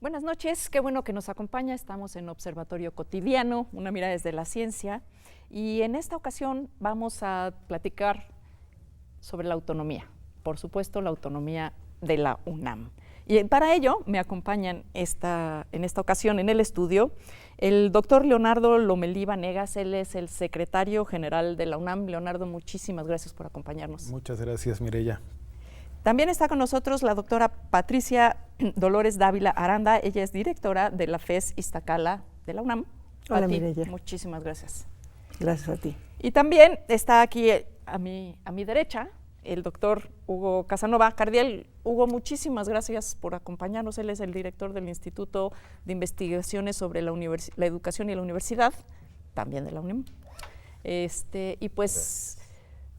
Buenas noches, qué bueno que nos acompaña. Estamos en Observatorio Cotidiano, una mirada desde la ciencia, y en esta ocasión vamos a platicar sobre la autonomía, por supuesto la autonomía de la UNAM. Y para ello me acompañan en esta ocasión en el estudio el doctor Leonardo Lomelí Vanegas. Él es el secretario general de la UNAM. Leonardo, muchísimas gracias por acompañarnos. Muchas gracias, Mireya. También está con nosotros la doctora Patricia Dolores Dávila Aranda. Ella es directora de la FES Iztacala de la UNAM. Hola, Mireya. Muchísimas gracias. Gracias a ti. Y también está aquí a mi derecha el doctor Hugo Casanova. Cardiel, Hugo, muchísimas gracias por acompañarnos. Él es el director del Instituto de Investigaciones sobre la Educación y la Universidad, también de la UNAM. Y pues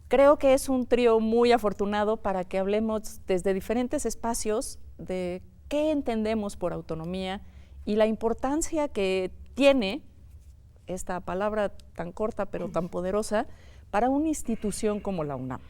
creo que es un trío muy afortunado para que hablemos desde diferentes espacios de qué entendemos por autonomía y la importancia que tiene esta palabra tan corta pero tan poderosa para una institución como la UNAM.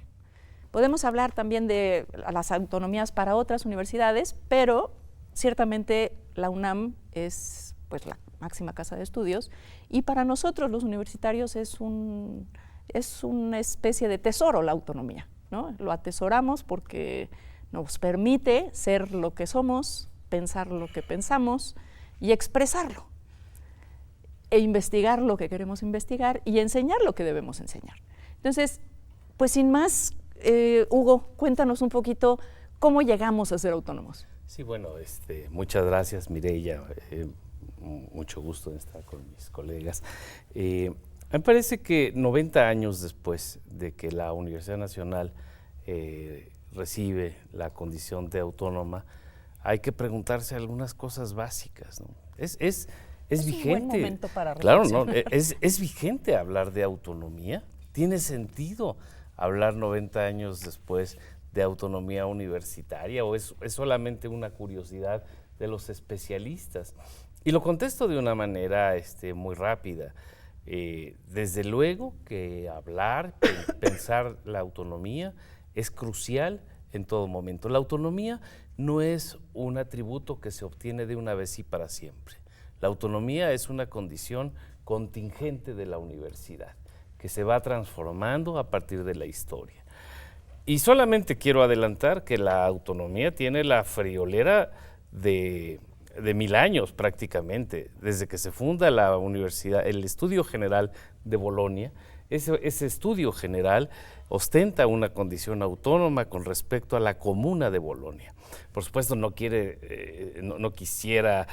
Podemos hablar también de las autonomías para otras universidades, pero ciertamente la UNAM es pues la máxima casa de estudios y para nosotros los universitarios es una especie de tesoro la autonomía, ¿no? Lo atesoramos porque nos permite ser lo que somos, pensar lo que pensamos y expresarlo, e investigar lo que queremos investigar y enseñar lo que debemos enseñar. Entonces, pues sin más, Hugo, cuéntanos un poquito cómo llegamos a ser autónomos. Sí, bueno, muchas gracias, Mireya. Mucho gusto en estar con mis colegas. Me parece que 90 años después de que la Universidad Nacional recibe la condición de autónoma, hay que preguntarse algunas cosas básicas, ¿no? Es vigente. Un buen momento para claro, ¿no? ¿Es vigente hablar de autonomía? ¿Tiene sentido hablar 90 años después de autonomía universitaria o es solamente una curiosidad de los especialistas? Y lo contesto de una manera muy rápida. Desde luego que hablar, pensar la autonomía es crucial en todo momento. La autonomía no es un atributo que se obtiene de una vez y para siempre. La autonomía es una condición contingente de la universidad que se va transformando a partir de la historia. Y solamente quiero adelantar que la autonomía tiene la friolera de 1000 años prácticamente, desde que se funda la universidad, el Estudio General de Bolonia. Ese estudio general ostenta una condición autónoma con respecto a la Comuna de Bolonia. Por supuesto, no quisiera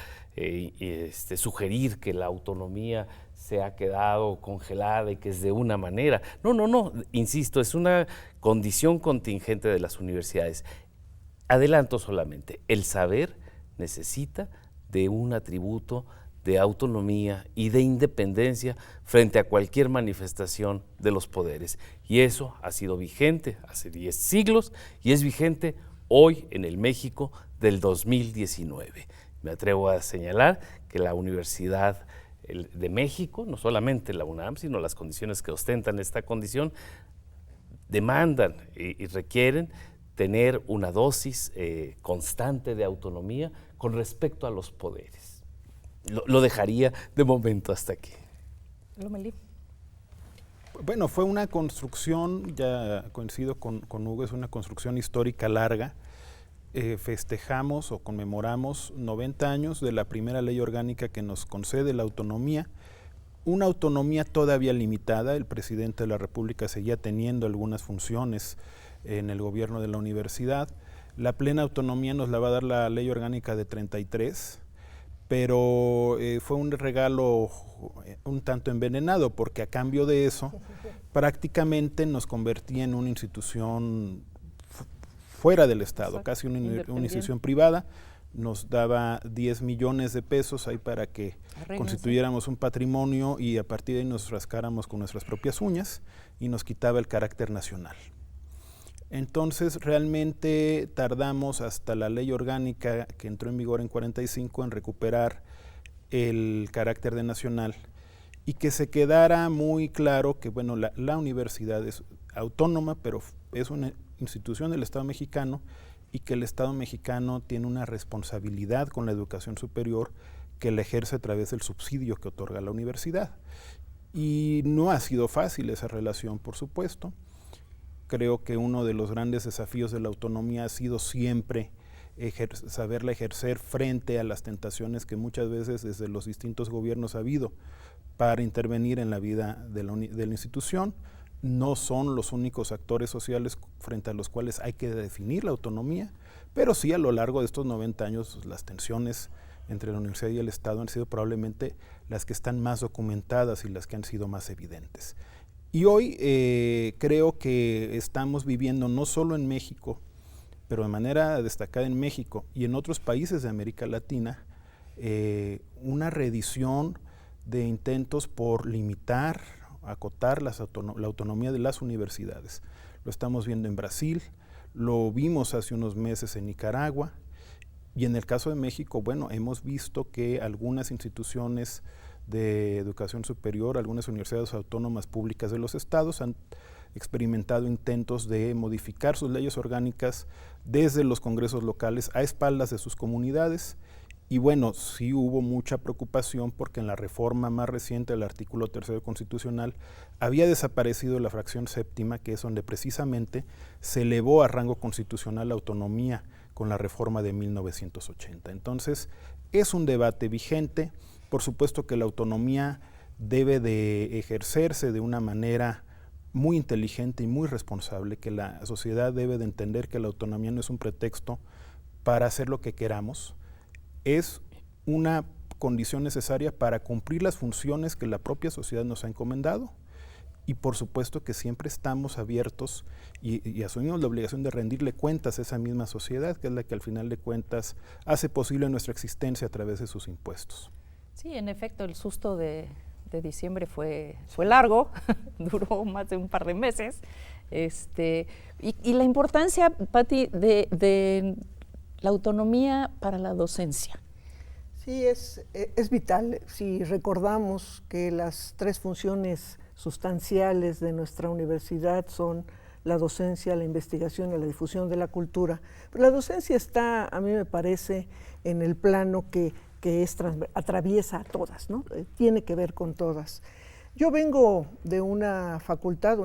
sugerir que la autonomía se ha quedado congelada y que es de una manera. No, insisto, es una condición contingente de las universidades. Adelanto solamente, el saber necesita de un atributo de autonomía y de independencia frente a cualquier manifestación de los poderes. Y eso ha sido vigente hace 10 siglos y es vigente hoy en el México del 2019. Me atrevo a señalar que la Universidad de México, no solamente la UNAM, sino las condiciones que ostentan esta condición, demandan y requieren tener una dosis constante de autonomía con respecto a los poderes. Lo dejaría de momento hasta aquí. Lomelí. Bueno, fue una construcción, ya coincido con Hugo, es una construcción histórica larga. Festejamos o conmemoramos 90 años de la primera ley orgánica que nos concede la autonomía. Una autonomía todavía limitada, el presidente de la República seguía teniendo algunas funciones en el gobierno de la universidad. La plena autonomía nos la va a dar la ley orgánica de 33, pero fue un regalo un tanto envenenado, porque a cambio de eso prácticamente nos convertía en una institución fuera del Estado, casi una institución privada. Nos daba 10 millones de pesos ahí para que constituyéramos un patrimonio y a partir de ahí nos rascáramos con nuestras propias uñas y nos quitaba el carácter nacional. Entonces realmente tardamos hasta la ley orgánica que entró en vigor en 45 en recuperar el carácter de nacional y que se quedara muy claro que bueno, la universidad es autónoma, pero es una institución del Estado mexicano y que el Estado mexicano tiene una responsabilidad con la educación superior que la ejerce a través del subsidio que otorga la universidad. Y no ha sido fácil esa relación, por supuesto. Creo que uno de los grandes desafíos de la autonomía ha sido siempre saberla ejercer frente a las tentaciones que muchas veces desde los distintos gobiernos ha habido para intervenir en la vida de la institución. No son los únicos actores sociales frente a los cuales hay que definir la autonomía, pero sí a lo largo de estos 90 años las tensiones entre la universidad y el Estado han sido probablemente las que están más documentadas y las que han sido más evidentes. Y hoy creo que estamos viviendo no solo en México, pero de manera destacada en México y en otros países de América Latina, una reedición de intentos por limitar, acotar la autonomía de las universidades. Lo estamos viendo en Brasil, lo vimos hace unos meses en Nicaragua, y en el caso de México, bueno, hemos visto que algunas instituciones de educación superior, algunas universidades autónomas públicas de los estados han experimentado intentos de modificar sus leyes orgánicas desde los congresos locales a espaldas de sus comunidades. Y bueno, sí hubo mucha preocupación porque en la reforma más reciente del artículo 3 constitucional había desaparecido la fracción séptima, que es donde precisamente se elevó a rango constitucional la autonomía con la reforma de 1980. Entonces, es un debate vigente. Por supuesto que la autonomía debe de ejercerse de una manera muy inteligente y muy responsable, que la sociedad debe de entender que la autonomía no es un pretexto para hacer lo que queramos, es una condición necesaria para cumplir las funciones que la propia sociedad nos ha encomendado. Y por supuesto que siempre estamos abiertos y asumimos la obligación de rendirle cuentas a esa misma sociedad, que es la que al final de cuentas hace posible nuestra existencia a través de sus impuestos. Sí, en efecto, el susto de diciembre fue largo, duró más de un par de meses. Y la importancia, Pati, de la autonomía para la docencia. Sí, es vital. Si recordamos que las tres funciones sustanciales de nuestra universidad son la docencia, la investigación y la difusión de la cultura, pero la docencia está, a mí me parece, en el plano que atraviesa a todas, ¿no? Tiene que ver con todas. Yo vengo de una facultad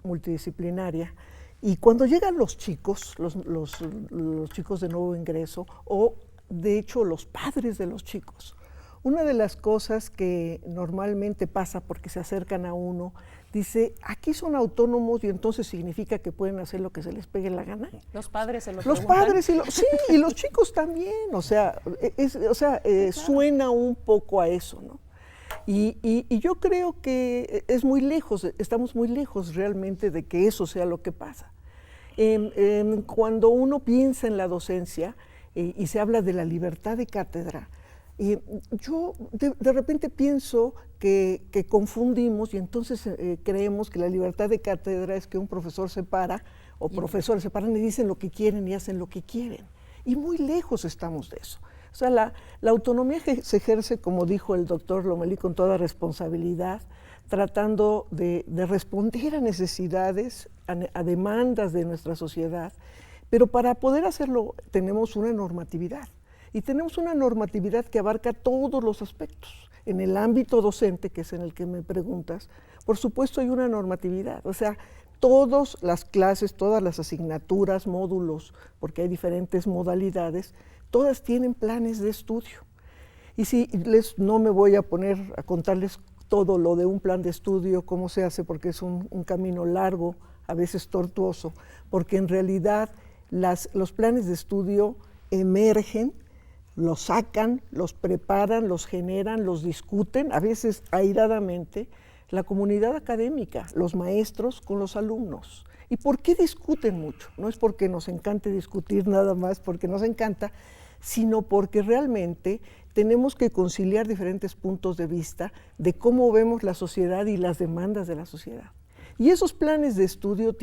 multidisciplinaria, y cuando llegan los chicos, los chicos de nuevo ingreso, o de hecho los padres de los chicos, una de las cosas que normalmente pasa porque se acercan a uno, dice, aquí son autónomos y entonces significa que pueden hacer lo que se les pegue la gana. Los padres se lo Los preguntan. padres sí, y los chicos también, suena un poco a eso, ¿no? Y yo creo que estamos muy lejos realmente de que eso sea lo que pasa. Cuando uno piensa en la docencia y se habla de la libertad de cátedra, yo de repente pienso que confundimos y entonces creemos que la libertad de cátedra es que un profesor se para o profesores se paran y dicen lo que quieren y hacen lo que quieren. Y muy lejos estamos de eso. O sea, la autonomía se ejerce, como dijo el doctor Lomelí, con toda responsabilidad, tratando de responder a necesidades, a demandas de nuestra sociedad, pero para poder hacerlo tenemos una normatividad. Y tenemos una normatividad que abarca todos los aspectos. En el ámbito docente, que es en el que me preguntas, por supuesto hay una normatividad. O sea, todas las clases, todas las asignaturas, módulos, porque hay diferentes modalidades, todas tienen planes de estudio. Y si no me voy a poner a contarles todo lo de un plan de estudio, cómo se hace, porque es un camino largo, a veces tortuoso, porque en realidad los planes de estudio emergen, los sacan, los preparan, los generan, los discuten, a veces airadamente, la comunidad académica, los maestros con los alumnos. ¿Y por qué discuten mucho? No es porque nos encante discutir nada más, porque nos encanta, sino porque realmente tenemos que conciliar diferentes puntos de vista de cómo vemos la sociedad y las demandas de la sociedad. Y esos planes de estudio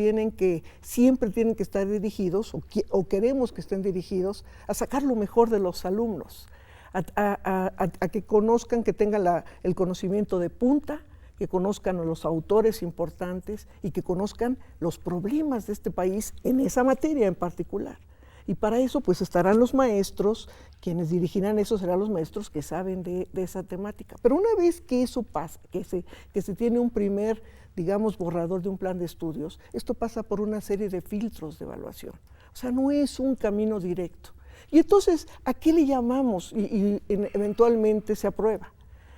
siempre tienen que estar dirigidos, o queremos que estén dirigidos, a sacar lo mejor de los alumnos, a que conozcan, que tengan el conocimiento de punta, que conozcan a los autores importantes y que conozcan los problemas de este país en esa materia en particular. Y para eso pues estarán los maestros, quienes dirigirán eso serán los maestros que saben de esa temática. Pero una vez que eso pasa, que se tiene un primer, digamos, borrador de un plan de estudios, esto pasa por una serie de filtros de evaluación. O sea, no es un camino directo. Y entonces, ¿a qué le llamamos? Y eventualmente se aprueba.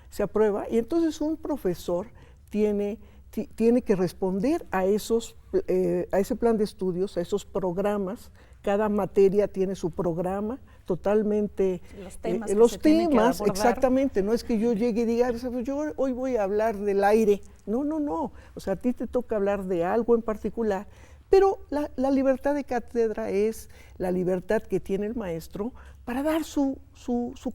Se aprueba y entonces un profesor tiene que responder a ese plan de estudios, a esos programas. Cada materia tiene su programa totalmente. Los temas, exactamente. No es que yo llegue y diga, yo hoy voy a hablar del aire. No. O sea, a ti te toca hablar de algo en particular. Pero la libertad de cátedra es la libertad que tiene el maestro para dar su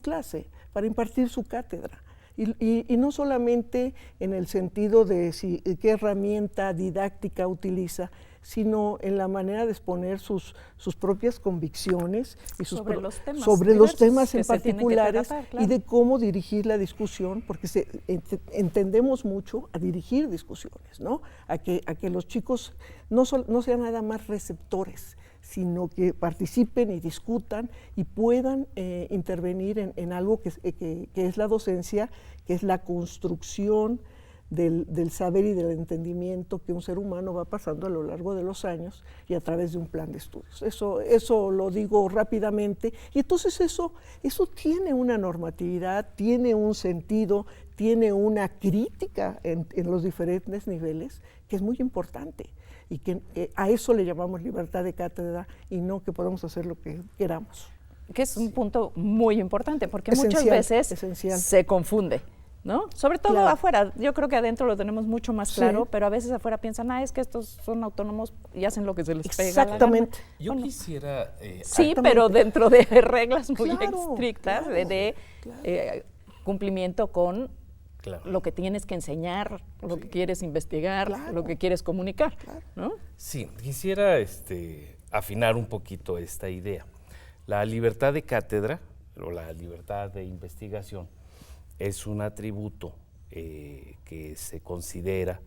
clase, para impartir su cátedra. Y no solamente en el sentido de qué herramienta didáctica utiliza, sino en la manera de exponer sus propias convicciones y sobre los temas en particulares particulares, claro. Y de cómo dirigir la discusión, porque entendemos mucho a dirigir discusiones, ¿no? A que los chicos no sean nada más receptores, sino que participen y discutan y puedan intervenir en algo que es la docencia, que es la construcción del saber y del entendimiento que un ser humano va pasando a lo largo de los años y a través de un plan de estudios. Eso lo digo rápidamente, y entonces eso tiene una normatividad, tiene un sentido, tiene una crítica en los diferentes niveles que es muy importante, y que a eso le llamamos libertad de cátedra y no que podamos hacer lo que queramos. Que es un punto muy importante, porque muchas veces se confunde, ¿no? Sobre todo claro. Afuera, yo creo que adentro lo tenemos mucho más claro, sí. Pero a veces afuera piensan, es que estos son autónomos y hacen lo que se les pega. Exactamente. Yo quisiera... sí, pero dentro de reglas muy estrictas, de cumplimiento con lo que tienes que enseñar, lo que quieres investigar, lo que quieres comunicar, ¿no? Sí, quisiera afinar un poquito esta idea. La libertad de cátedra, o la libertad de investigación, es un atributo que se considera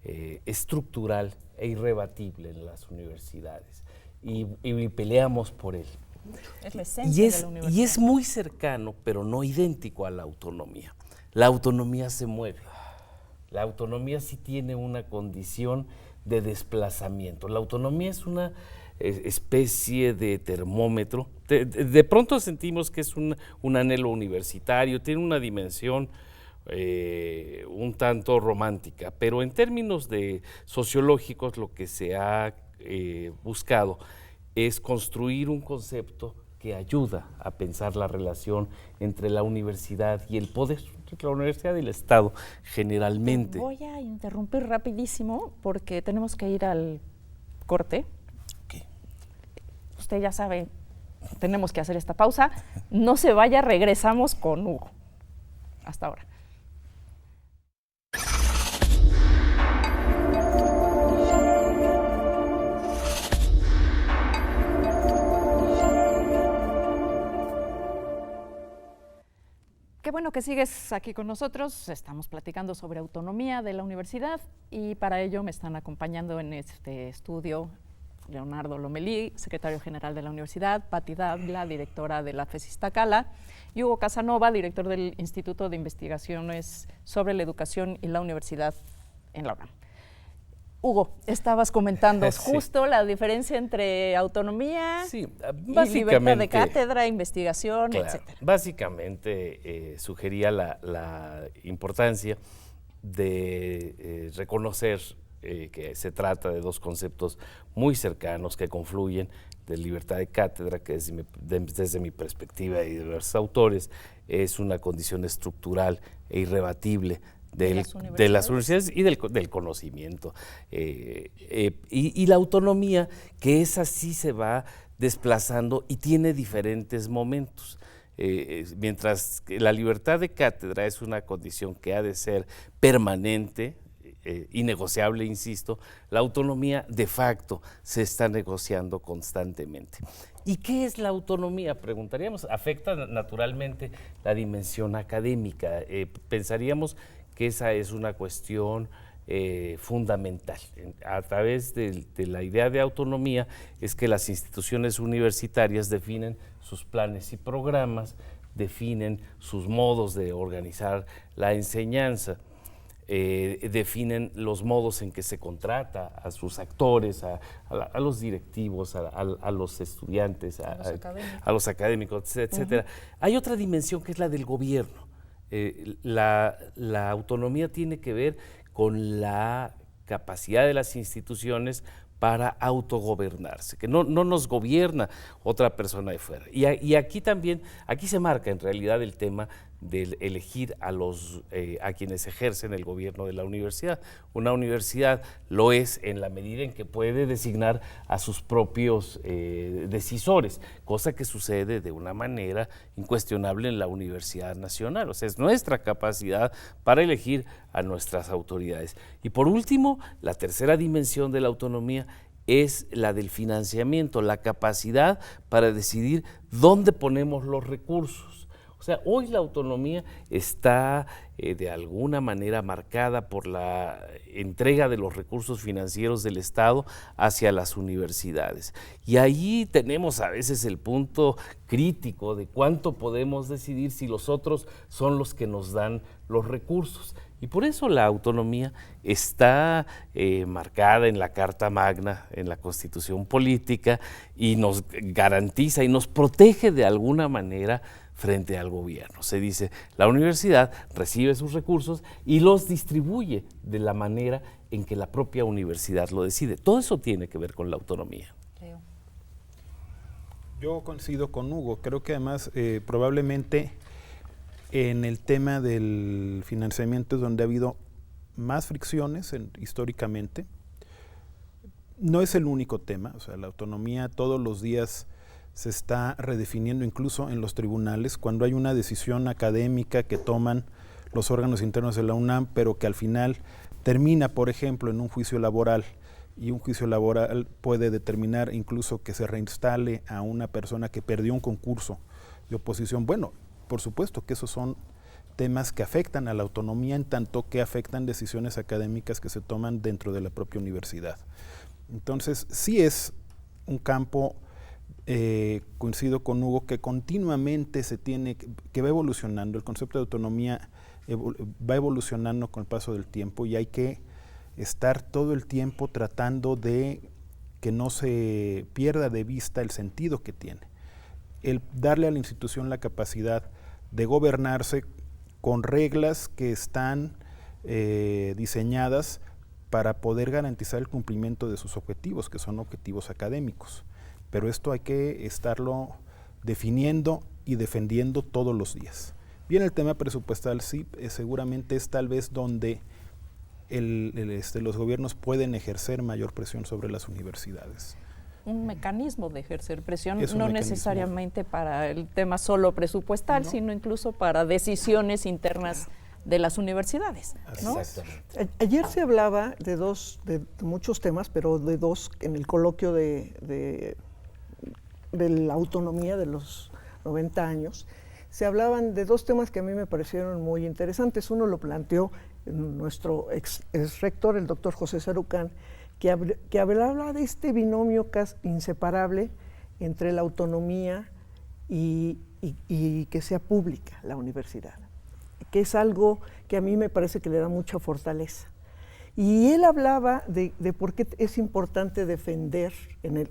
estructural e irrebatible en las universidades, y peleamos por él. Es la esencia de la universidad. Y es muy cercano, pero no idéntico a la autonomía. La autonomía se mueve. La autonomía sí tiene una condición de desplazamiento. La autonomía es una especie de termómetro. De pronto sentimos que es un anhelo universitario, tiene una dimensión un tanto romántica, pero en términos sociológicos lo que se ha buscado es construir un concepto que ayuda a pensar la relación entre la universidad y el poder, entre la universidad y el Estado generalmente. Voy a interrumpir rapidísimo porque tenemos que ir al corte. Okay. Usted ya sabe, tenemos que hacer esta pausa. No se vaya, regresamos con Hugo. Hasta ahora. Qué bueno que sigues aquí con nosotros. Estamos platicando sobre autonomía de la universidad y para ello me están acompañando en este estudio Leonardo Lomelí, secretario general de la universidad, Patti Dávila, directora de la FES Iztacala, y Hugo Casanova, director del Instituto de Investigaciones sobre la Educación y la Universidad en la UNAM. Hugo, estabas comentando justo la diferencia entre autonomía y libertad de cátedra, investigación, etcétera. Básicamente sugería la importancia de reconocer que se trata de dos conceptos muy cercanos que confluyen, de libertad de cátedra, que desde mi perspectiva y de los autores es una condición estructural e irrebatible de las universidades y del conocimiento. Y la autonomía, que esa sí se va desplazando y tiene diferentes momentos. Mientras que la libertad de cátedra es una condición que ha de ser permanente, innegociable, insisto, la autonomía de facto se está negociando constantemente. ¿Y qué es la autonomía? Preguntaríamos, afecta naturalmente la dimensión académica. Pensaríamos que esa es una cuestión fundamental. A través de la idea de autonomía es que las instituciones universitarias definen sus planes y programas, definen sus modos de organizar la enseñanza, definen los modos en que se contrata a sus actores, a los directivos, a los estudiantes, a los académicos, etcétera. Hay otra dimensión que es la del gobierno. La autonomía tiene que ver con la capacidad de las instituciones para autogobernarse, que no nos gobierna otra persona de fuera. Y aquí también, aquí se marca en realidad el tema de elegir a quienes ejercen el gobierno de la universidad. Una universidad lo es en la medida en que puede designar a sus propios decisores, cosa que sucede de una manera incuestionable en la Universidad Nacional. O sea, es nuestra capacidad para elegir a nuestras autoridades. Y por último, la tercera dimensión de la autonomía es la del financiamiento, la capacidad para decidir dónde ponemos los recursos. O sea, hoy la autonomía está de alguna manera marcada por la entrega de los recursos financieros del Estado hacia las universidades. Y ahí tenemos a veces el punto crítico de cuánto podemos decidir si los otros son los que nos dan los recursos. Y por eso la autonomía está marcada en la Carta Magna, en la Constitución Política, y nos garantiza y nos protege de alguna manera frente al gobierno. Se dice, la universidad recibe sus recursos y los distribuye de la manera en que la propia universidad lo decide. Todo eso tiene que ver con la autonomía. Yo coincido con Hugo. Creo que además probablemente en el tema del financiamiento es donde ha habido más fricciones históricamente. No es el único tema, o sea, la autonomía todos los días se está redefiniendo incluso en los tribunales, cuando hay una decisión académica que toman los órganos internos de la UNAM, pero que al final termina, por ejemplo, en un juicio laboral, y un juicio laboral puede determinar incluso que se reinstale a una persona que perdió un concurso de oposición. Bueno, por supuesto que esos son temas que afectan a la autonomía en tanto que afectan decisiones académicas que se toman dentro de la propia universidad. Entonces, sí es un campo, coincido con Hugo, que continuamente que va evolucionando. El concepto de autonomía va evolucionando con el paso del tiempo y hay que estar todo el tiempo tratando de que no se pierda de vista el sentido que tiene. El darle a la institución la capacidad de gobernarse con reglas que están diseñadas para poder garantizar el cumplimiento de sus objetivos, que son objetivos académicos. Pero esto hay que estarlo definiendo y defendiendo todos los días. Bien, el tema presupuestal sí, seguramente es tal vez donde los gobiernos pueden ejercer mayor presión sobre las universidades. Un mecanismo de ejercer presión, no necesariamente para el tema solo presupuestal, sino incluso para decisiones internas de las universidades, ¿no? Exactamente. Ayer se hablaba de muchos temas, pero de dos en el coloquio de la autonomía de los 90 años. Se hablaban de dos temas que a mí me parecieron muy interesantes. Uno lo planteó nuestro ex rector, el doctor José Sarucán, que hablaba de este binomio casi inseparable entre la autonomía y que sea pública la universidad, que es algo que a mí me parece que le da mucha fortaleza. Y él hablaba de por qué es importante defender,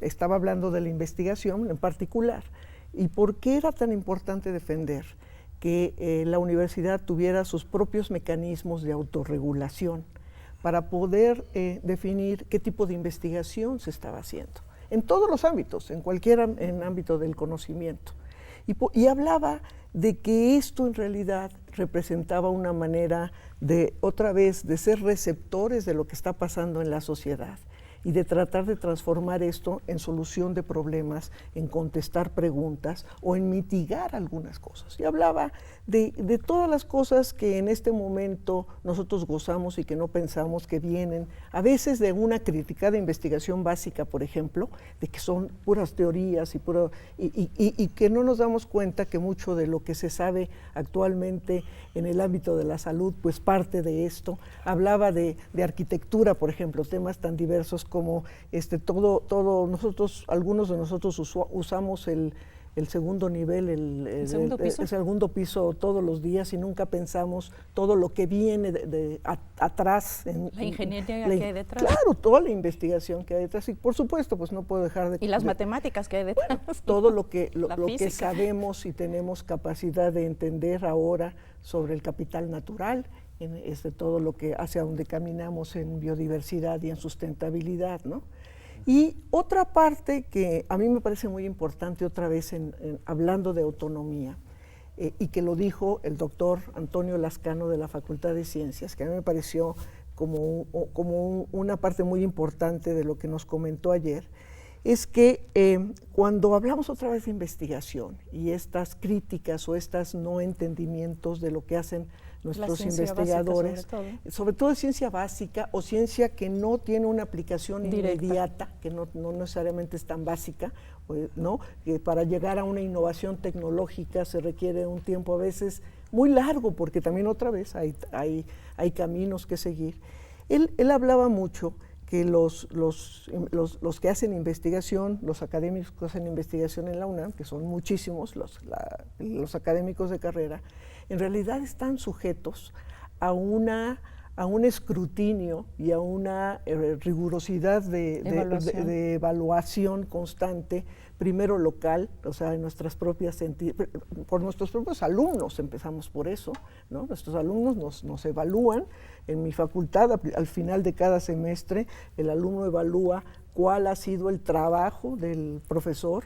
estaba hablando de la investigación en particular, y por qué era tan importante defender que la universidad tuviera sus propios mecanismos de autorregulación para poder definir qué tipo de investigación se estaba haciendo, en todos los ámbitos, en cualquier ámbito del conocimiento. Y hablaba de que esto en realidad representaba una manera de, otra vez, de ser receptores de lo que está pasando en la sociedad y de tratar de transformar esto en solución de problemas, en contestar preguntas o en mitigar algunas cosas. Y hablaba de todas las cosas que en este momento nosotros gozamos y que no pensamos que vienen, a veces de una crítica de investigación básica, por ejemplo, de que son puras teorías y que no nos damos cuenta que mucho de lo que se sabe actualmente en el ámbito de la salud, pues parte de esto. Hablaba de arquitectura, por ejemplo, temas tan diversos como algunos de nosotros usamos el segundo nivel, el segundo piso todos los días y nunca pensamos todo lo que viene atrás. La ingeniería que hay detrás. Claro, toda la investigación que hay detrás y por supuesto pues no puedo dejar de... Y las matemáticas que hay detrás. Bueno, todo lo que física. sabemos y tenemos capacidad de entender ahora sobre el capital natural, todo lo que hacia donde caminamos en biodiversidad y en sustentabilidad, ¿no? Y otra parte que a mí me parece muy importante otra vez hablando de autonomía, y que lo dijo el doctor Antonio Lascano de la Facultad de Ciencias, que a mí me pareció como una parte muy importante de lo que nos comentó ayer, es que cuando hablamos otra vez de investigación y estas críticas o estos no entendimientes de lo que hacen nuestros investigadores, sobre todo ciencia básica o ciencia que no tiene una aplicación inmediata, que no necesariamente es tan básica, ¿no? Que para llegar a una innovación tecnológica se requiere un tiempo a veces muy largo, porque también otra vez hay caminos que seguir. Él hablaba mucho que los que hacen investigación, los académicos que hacen investigación en la UNAM, que son muchísimos los académicos de carrera, en realidad están sujetos a un escrutinio y a una rigurosidad de evaluación constante, primero local, o sea, en nuestras propias por nuestros propios alumnos, empezamos por eso, ¿no? Nuestros alumnos nos evalúan. En mi facultad, al final de cada semestre, el alumno evalúa cuál ha sido el trabajo del profesor,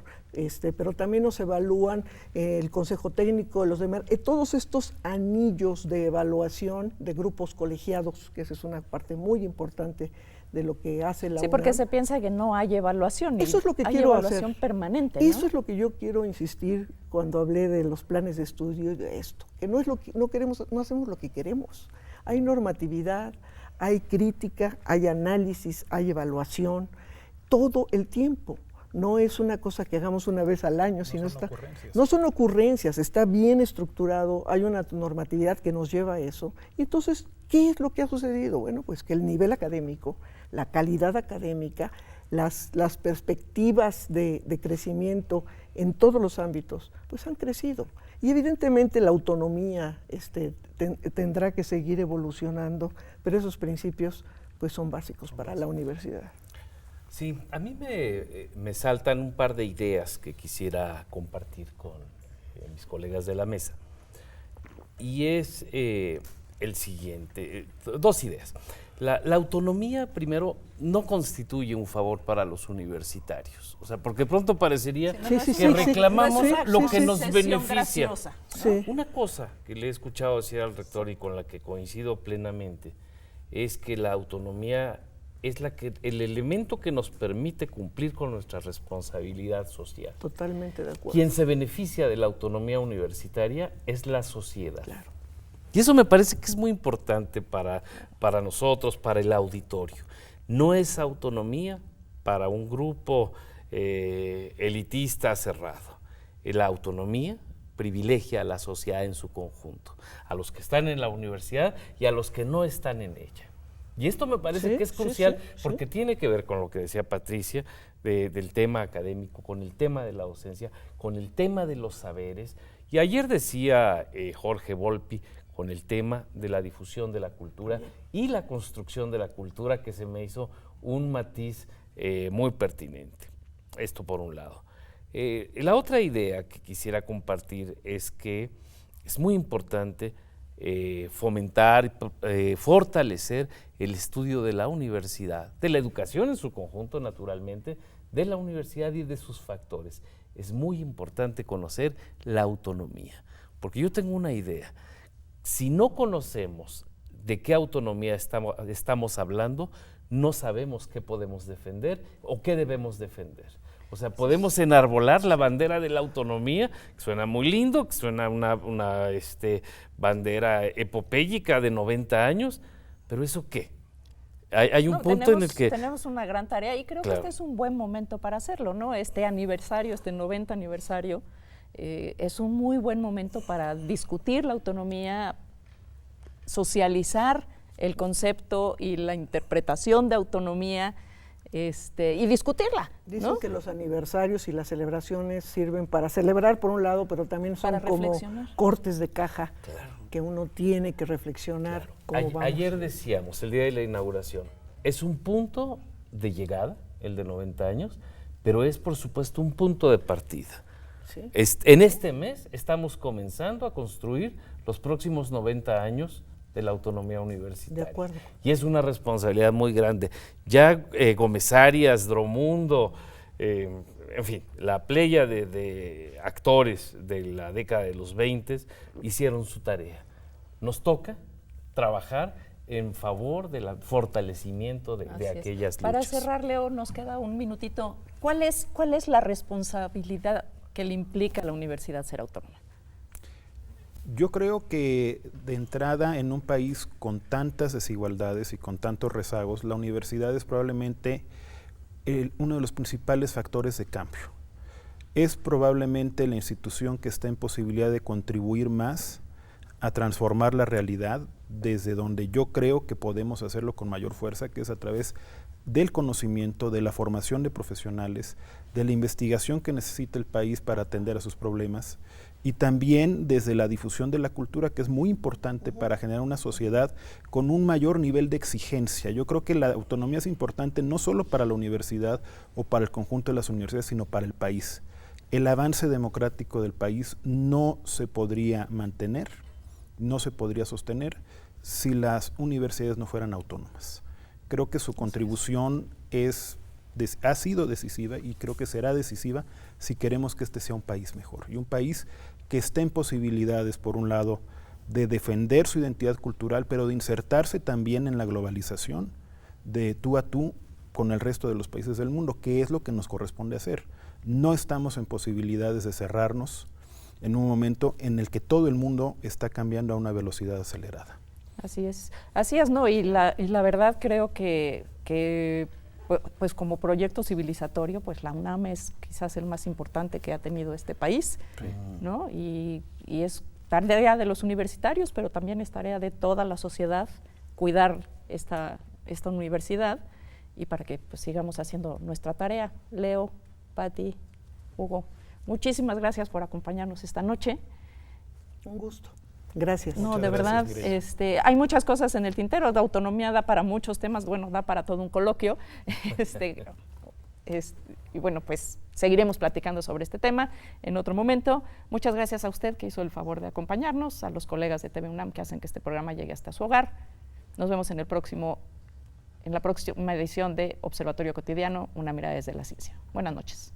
pero también nos evalúan el consejo técnico, los demás, todos estos anillos de evaluación de grupos colegiados, que esa es una parte muy importante de lo que hace la UNAM. Sí, porque se piensa que no hay evaluación. Eso es lo que hay quiero evaluación hacer. Permanente, ¿no? Eso es lo que yo quiero insistir cuando hablé de los planes de estudio y de esto, que no hacemos lo que queremos. Hay normatividad, hay crítica, hay análisis, hay evaluación, todo el tiempo. No es una cosa que hagamos una vez al año, sino no son ocurrencias, está bien estructurado, hay una normatividad que nos lleva a eso. Y entonces, ¿qué es lo que ha sucedido? Bueno, pues que el nivel académico, la calidad académica, las perspectivas de crecimiento en todos los ámbitos, pues han crecido. Y evidentemente la autonomía tendrá que seguir evolucionando, pero esos principios pues son básicos para la universidad. Sí, a mí me saltan un par de ideas que quisiera compartir con mis colegas de la mesa. Y es el siguiente, dos ideas. La autonomía, primero, no constituye un favor para los universitarios. O sea, porque pronto parecería que reclamamos lo que nos beneficia. Sí. Una cosa que le he escuchado decir al rector y con la que coincido plenamente es que la autonomía es el elemento que nos permite cumplir con nuestra responsabilidad social. Totalmente de acuerdo. Quien se beneficia de la autonomía universitaria es la sociedad. Claro. Y eso me parece que es muy importante para nosotros, para el auditorio. No es autonomía para un grupo elitista cerrado. La autonomía privilegia a la sociedad en su conjunto, a los que están en la universidad y a los que no están en ella. Y esto me parece que es crucial porque tiene que ver con lo que decía Patricia del tema académico, con el tema de la docencia, con el tema de los saberes. Y ayer decía Jorge Volpi con el tema de la difusión de la cultura y la construcción de la cultura, que se me hizo un matiz muy pertinente. Esto por un lado. La otra idea que quisiera compartir es que es muy importante fomentar, fortalecer el estudio de la universidad, de la educación en su conjunto, naturalmente, de la universidad y de sus factores. Es muy importante conocer la autonomía, porque yo tengo una idea. Si no conocemos de qué autonomía estamos hablando, no sabemos qué podemos defender o qué debemos defender. O sea, podemos enarbolar la bandera de la autonomía, que suena muy lindo, que suena una bandera epopéyica de 90 años, pero ¿eso qué? Hay un punto en el que... Tenemos una gran tarea y creo que este es un buen momento para hacerlo, ¿no? Este aniversario, este 90 aniversario, es un muy buen momento para discutir la autonomía, socializar el concepto y la interpretación de autonomía, y discutirla, ¿no? Dicen que los aniversarios y las celebraciones sirven para celebrar por un lado, pero también son como cortes de caja que uno tiene que reflexionar cómo vamos. Ayer decíamos, el día de la inauguración, es un punto de llegada, el de 90 años, pero es por supuesto un punto de partida. ¿Sí? En este mes estamos comenzando a construir los próximos 90 años de la autonomía universitaria. De acuerdo. Y es una responsabilidad muy grande. Ya Gómez Arias, Dromundo, en fin, la playa de actores de la década de los 20 hicieron su tarea. Nos toca trabajar en favor del fortalecimiento de aquellas luchas. Para cerrar, Leo, nos queda un minutito. ¿Cuál es la responsabilidad que le implica a la universidad ser autónoma? Yo creo que de entrada en un país con tantas desigualdades y con tantos rezagos, la universidad es probablemente uno de los principales factores de cambio. Es probablemente la institución que está en posibilidad de contribuir más a transformar la realidad desde donde yo creo que podemos hacerlo con mayor fuerza, que es a través del conocimiento, de la formación de profesionales, de la investigación que necesita el país para atender a sus problemas, y también desde la difusión de la cultura, que es muy importante para generar una sociedad con un mayor nivel de exigencia. Yo creo que la autonomía es importante no solo para la universidad o para el conjunto de las universidades, sino para el país. El avance democrático del país no se podría mantener, no se podría sostener si las universidades no fueran autónomas. Creo que su contribución ha sido decisiva y creo que será decisiva si queremos que este sea un país mejor y un país que esté en posibilidades, por un lado, de defender su identidad cultural, pero de insertarse también en la globalización de tú a tú con el resto de los países del mundo, que es lo que nos corresponde hacer. No estamos en posibilidades de cerrarnos en un momento en el que todo el mundo está cambiando a una velocidad acelerada. Así es, ¿no? Y la verdad creo que pues como proyecto civilizatorio, pues la UNAM es quizás el más importante que ha tenido este país, ¿no? Y es tarea de los universitarios, pero también es tarea de toda la sociedad cuidar esta universidad y para que pues sigamos haciendo nuestra tarea. Leo, Pati, Hugo, muchísimas gracias por acompañarnos esta noche. Un gusto. Gracias. No, Muchas de gracias, verdad, hay muchas cosas en el tintero. La autonomía da para muchos temas, bueno, da para todo un coloquio. Y bueno, pues seguiremos platicando sobre este tema en otro momento. Muchas gracias a usted que hizo el favor de acompañarnos, a los colegas de TV UNAM que hacen que este programa llegue hasta su hogar. Nos vemos en la próxima edición de Observatorio Cotidiano, una mirada desde la ciencia. Buenas noches.